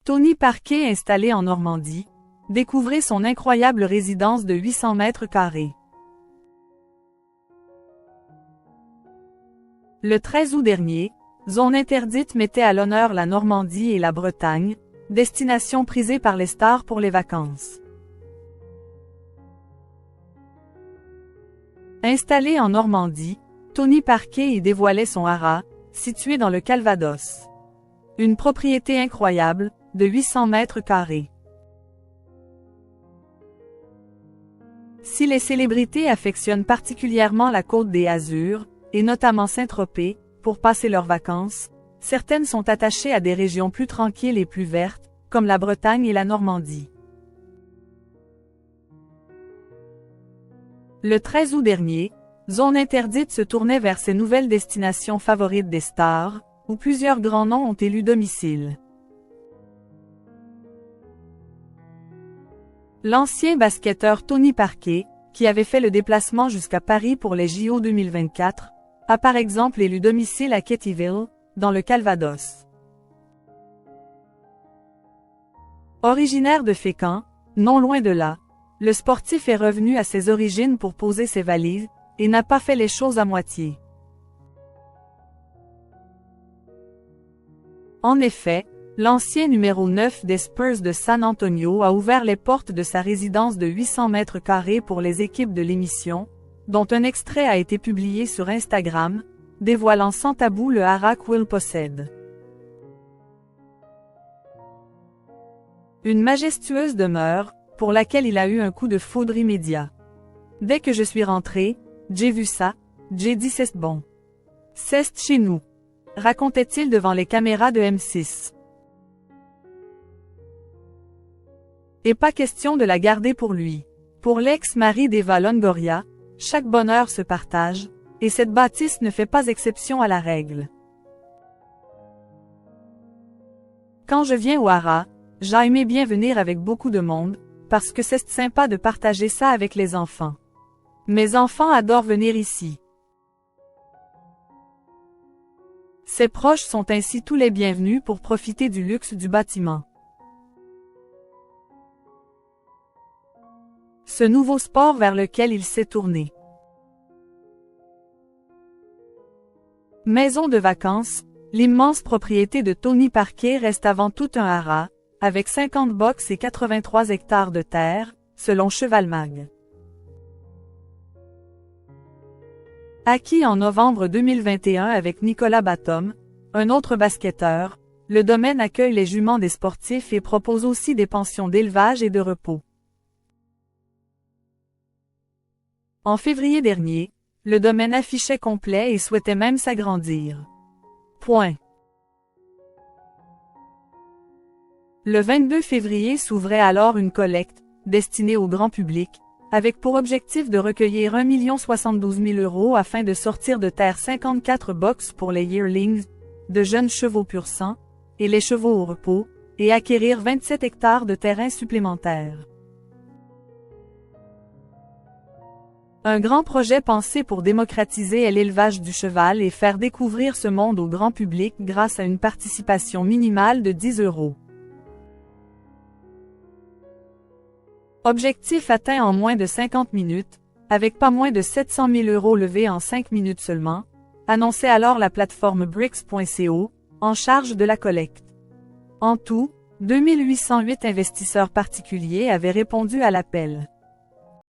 Tony Parquet installé en Normandie, découvrez son incroyable résidence de 800 mètres carrés. Le 13 août dernier, Zone Interdite mettait à l'honneur la Normandie et la Bretagne, destination prisée par les stars pour les vacances. Installé en Normandie, Tony Parquet y dévoilait son haras, situé dans le Calvados. Une propriété incroyable, de 800 mètres carrés. Si les célébrités affectionnent particulièrement la Côte des Azurs, et notamment Saint-Tropez, pour passer leurs vacances, certaines sont attachées à des régions plus tranquilles et plus vertes, comme la Bretagne et la Normandie. Le 13 août dernier, Zone Interdite se tournait vers ses nouvelles destinations favorites des stars, où plusieurs grands noms ont élu domicile. L'ancien basketteur Tony Parquet, qui avait fait le déplacement jusqu'à Paris pour les JO 2024, a par exemple élu domicile à Kettyville, dans le Calvados. Originaire de Fécamp, non loin de là, le sportif est revenu à ses origines pour poser ses valises, et n'a pas fait les choses à moitié. En effet, l'ancien numéro 9 des Spurs de San Antonio a ouvert les portes de sa résidence de 800 mètres carrés pour les équipes de l'émission, dont un extrait a été publié sur Instagram, dévoilant sans tabou le haras qu'il possède. Une majestueuse demeure, pour laquelle il a eu un coup de foudre immédiat. Dès que je suis rentré, j'ai vu ça, j'ai dit c'est bon. C'est chez nous, racontait-il devant les caméras de M6. Et pas question de la garder pour lui. Pour l'ex-mari d'Eva Longoria, chaque bonheur se partage, et cette bâtisse ne fait pas exception à la règle. Quand je viens au haras, j'aime bien venir avec beaucoup de monde, parce que c'est sympa de partager ça avec les enfants. Mes enfants adorent venir ici. Ses proches sont ainsi tous les bienvenus pour profiter du luxe du bâtiment. Ce nouveau sport vers lequel il s'est tourné. Maison de vacances, l'immense propriété de Tony Parquet reste avant tout un haras, avec 50 box et 83 hectares de terre, selon Cheval Mag. Acquis en novembre 2021 avec Nicolas Batum, un autre basketteur, le domaine accueille les juments des sportifs et propose aussi des pensions d'élevage et de repos. En février dernier, le domaine affichait complet et souhaitait même s'agrandir. Le 22 février s'ouvrait alors une collecte, destinée au grand public, avec pour objectif de recueillir 1 072 000 € afin de sortir de terre 54 box pour les yearlings, de jeunes chevaux pur sang, et les chevaux au repos, et acquérir 27 hectares de terrain supplémentaires. Un grand projet pensé pour démocratiser l'élevage du cheval et faire découvrir ce monde au grand public grâce à une participation minimale de 10 €. Objectif atteint en moins de 50 minutes, avec pas moins de 700 000 € levés en 5 minutes seulement, annonçait alors la plateforme Bricks.co, en charge de la collecte. En tout, 2808 investisseurs particuliers avaient répondu à l'appel.